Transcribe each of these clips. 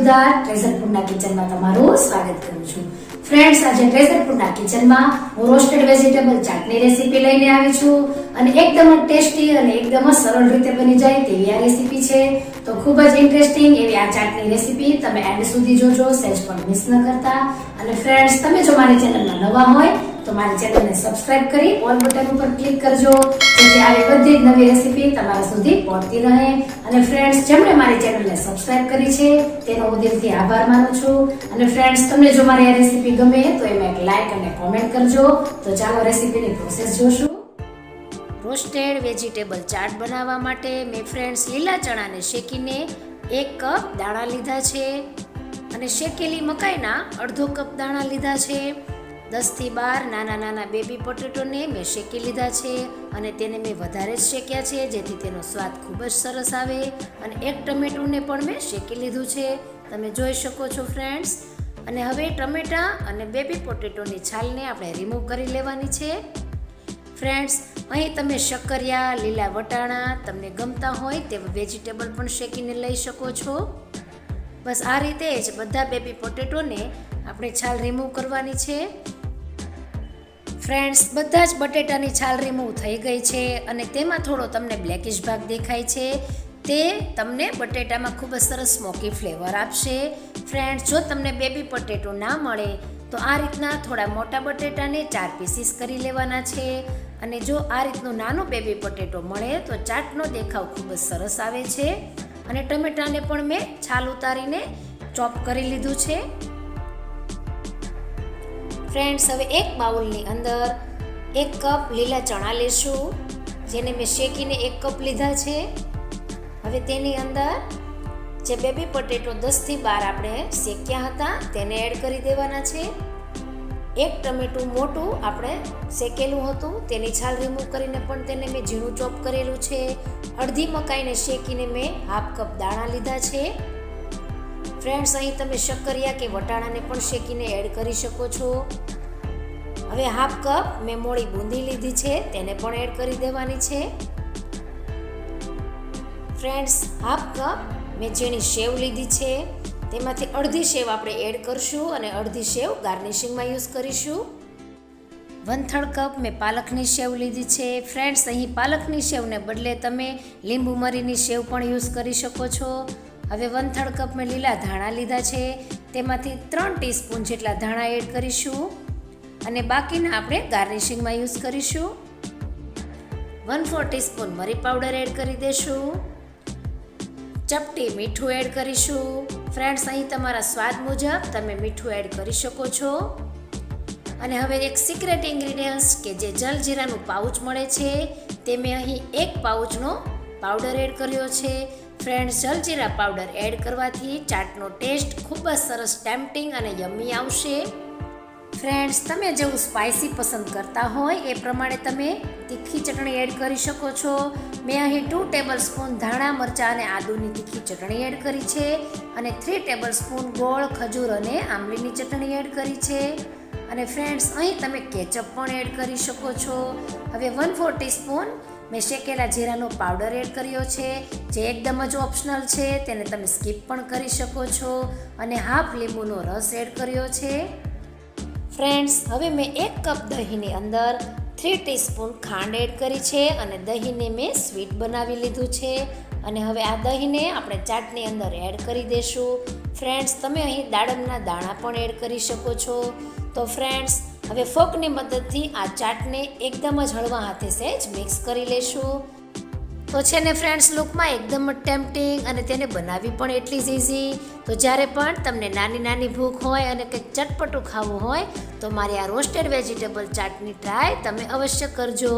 બધા ટ્રેઝર ફૂડના કિચનમાં તમારું સ્વાગત કરું છું. ફ્રેન્ડ્સ, આજે ટ્રેઝર ફૂડના કિચનમાં હું રોસ્ટેડ વેજીટેબલ ચાટની રેસીપી લઈને આવી છું અને એકદમ જ ટેસ્ટી અને એકદમ જ સરળ રીતે બની જાય તેવી આ રેસીપી છે. તો ખૂબ જ ઇન્ટરેસ્ટિંગ એવી આ ચાટની રેસીપી તમે એન્ડ સુધી જોજો, સહેજ પણ મિસ ન કરતા. અને ફ્રેન્ડ્સ, તમે જો મારી ચેનલમાં નવા હોય તો મારી ચેનલને સબસ્ક્રાઇબ કરી ઓલ બટન ઉપર ક્લિક કરજો, જેથી આવી બધી જ નવી રેસીપી તમારા સુધી પહોંચતી રહે. અને ફ્રેન્ડ્સ, જેમણે મારી ચેનલને સબસ્ક્રાઇબ કરી છે તેનો હું દિલથી આભાર માનું છું. અને ફ્રેન્ડ્સ, તમને જો મારી આ રેસીપી ગમે તો એમાં એક લાઈક અને કોમેન્ટ કરજો. તો ચાલો રેસીપીની પ્રોસેસ જોશું. રોસ્ટેડ વેજીટેબલ ચાટ બનાવવા માટે મેં ફ્રેન્ડ્સ લીલા ચણાને શેકીને 1 કપ દાણા લીધા છે અને શેકેલી મકાઈના અડધો કપ દાણા લીધા છે. 10 થી 12 નાના નાના બેબી પોટેટોને મેં શેકી લીધા છે અને તેને મેં વધારે જ શેક્યા છે, જેથી તેનો સ્વાદ ખૂબ જ સરસ આવે. અને 1 ટમેટુને પણ મેં શેકી લીધું છે, તમે જોઈ શકો છો ફ્રેન્ડ્સ. અને હવે ટમેટા અને બેબી પોટેટોની છાલને આપણે રિમૂવ કરી લેવાની છે. ફ્રેન્ડ્સ, અહીં તમે શક્કરિયા, લીલા વટાણા, તમને ગમતા હોય તેવા વેજીટેબલ પણ શેકીને લઈ શકો છો. બસ આ રીતે જ બધા બેબી પોટેટોને આપણે છાલ રિમૂવ કરવાની છે. ફ્રેન્ડ્સ, બધા જ બટેટાની છાલ રિમૂવ થઈ ગઈ છે અને તેમાં થોડો તમને બ્લેકિશ ભાગ દેખાય છે. તે તમને બટેટામાં ખૂબ જ સરસ સ્મોકી ફ્લેવર આપશે. ફ્રેન્ડ્સ, જો તમને બેબી પોટેટો ના મળે તો આ રીતના થોડા મોટા બટેટાને 4 પીસીસ કરી લેવાના છે. અને જો આ રીતનું નાનું બેબી પોટેટો મળે તો ચાટનો દેખાવ ખૂબ જ સરસ આવે છે. અને ટમેટાને પણ મેં છાલ ઉતારીને ચોપ કરી લીધું છે. ફ્રેન્ડ્સ, હવે એક બાઉલની અંદર 1 કપ લીલા ચણા લેશું, જેને મેં શેકીને 1 કપ લીધા છે. હવે તેની અંદર જે બેબી પોટેટો 10 થી 12 આપણે શેક્યા હતા તેને એડ કરી દેવાના છે. 1 ટમેટું મોટું આપણે શેકેલું હતું, તેની છાલ રિમૂવ કરીને પણ તેને મેં ઝીણું ચોપ કરેલું છે. અડધી મકાઈને શેકીને મેં 1/2 કપ દાણા લીધા છે. ફ્રેન્ડ્સ, અહીં તમે શક્કરિયા કે વટાણાને પણ શેકીને એડ કરી શકો છો. હવે 1/2 કપ મેં મોળી બુંદી લીધી છે, તેને પણ એડ કરી દેવાની છે. ફ્રેન્ડ્સ, 1/2 કપ મેં ઝીણી સેવ લીધી છે, તેમાંથી અડધી સેવ આપણે એડ કરશું અને અડધી સેવ ગાર્નિશિંગમાં યુઝ કરીશું. 1/3 કપ મેં પાલકની સેવ લીધી છે. ફ્રેન્ડ્સ, અહીં પાલકની સેવને બદલે તમે લીંબુ મરીની સેવ પણ યુઝ કરી શકો છો. હવે 1/3 કપ મેં લીલા ધાણા લીધા છે, તેમાંથી 3 ટીસ્પૂન જેટલા ધાણા એડ કરીશું અને બાકીના આપણે ગાર્નિશિંગમાં યુઝ કરીશું. 1/4 ટીસ્પૂન મરી પાવડર એડ કરી દઈશું. ચપટી મીઠું એડ કરીશું. ફ્રેન્ડ્સ, અહીં તમારા સ્વાદ મુજબ તમે મીઠું એડ કરી શકો છો. અને હવે એક સિક્રેટ ઇન્ગ્રીડિયન્ટ્સ કે જે જલજીરાનું પાઉચ મળે છે તે મેં અહીં 1 પાઉચનો પાવડર એડ કર્યો છે. ફ્રેન્ડ્સ, જલજીરા પાવડર એડ કરવાથી ચાટનો ટેસ્ટ ખૂબ જ સરસ ટેમ્પટિંગ અને યમ્મી આવશે. ફ્રેન્ડ્સ, તમે જેવું સ્પાઇસી પસંદ કરતા હોય એ પ્રમાણે તમે તીખી ચટણી એડ કરી શકો છો. મેં અહીં 2 ટેબલસ્પૂન ધાણા, મરચાં અને આદુની તીખી ચટણી એડ કરી છે અને 3 ટેબલસ્પૂન ગોળ, ખજૂર અને આંબલીની ચટણી એડ કરી છે. અને ફ્રેન્ડ્સ, અહીં તમે કેચઅપ પણ એડ કરી શકો છો. હવે 1/4 ટીસ્પૂન મેં શેકેલા જીરાનો પાવડર એડ કર્યો છે, જે એકદમ જ ઓપ્શનલ છે, તેને તમે સ્કીપ પણ કરી શકો છો. અને 1/2 લીંબુનો રસ એડ કર્યો છે. ફ્રેન્ડ્સ, હવે મેં 1 કપ દહીંની અંદર 3 ટીસ્પૂન ખાંડ એડ કરી છે અને દહીંને મેં સ્વીટ બનાવી લીધું છે. અને હવે આ દહીંને આપણે ચાટની અંદર એડ કરી દઈશું. ફ્રેન્ડ્સ, તમે અહીં દાડમના દાણા પણ એડ કરી શકો છો. તો ફ્રેન્ડ્સ, હવે ફોકની મદદથી આ ચાટને એકદમ જ હળવા હાથે સહેજ મિક્સ કરી લેશું. તો છે ને ફ્રેન્ડ્સ, લુકમાં એકદમ જ ટેમ્પટિંગ અને તેને બનાવવી પણ એટલી જ ઇઝી. તો જ્યારે પણ તમને નાની નાની ભૂખ હોય અને કંઈક ચટપટું ખાવું હોય તો મારી આ રોસ્ટેડ વેજીટેબલ ચાટની ટ્રાય તમે અવશ્ય કરજો.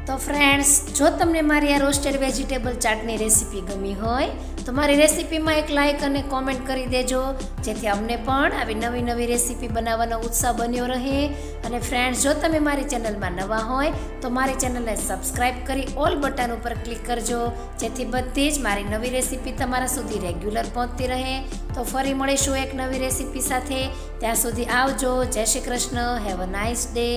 તો ફ્રેન્ડ્સ, જો તમને મારી આ રોસ્ટેડ વેજીટેબલ ચાટની રેસીપી ગમી હોય તો મારી રેસીપીમાં એક લાઈક અને કોમેન્ટ કરી દેજો, જેથી અમને પણ આવી નવી નવી રેસીપી બનાવવાનો ઉત્સાહ બન્યો રહે. અને ફ્રેન્ડ્સ, જો તમે મારી ચેનલમાં નવા હોય તો મારી ચેનલને સબસ્ક્રાઇબ કરી ઓલ બટન ઉપર ક્લિક કરજો, જેથી બધી જ મારી નવી રેસીપી તમારા સુધી રેગ્યુલર પહોંચતી રહે. તો ફરી મળીશું એક નવી રેસીપી સાથે. ત્યાં સુધી આવજો. જય Shri Krishna. Have a nice day.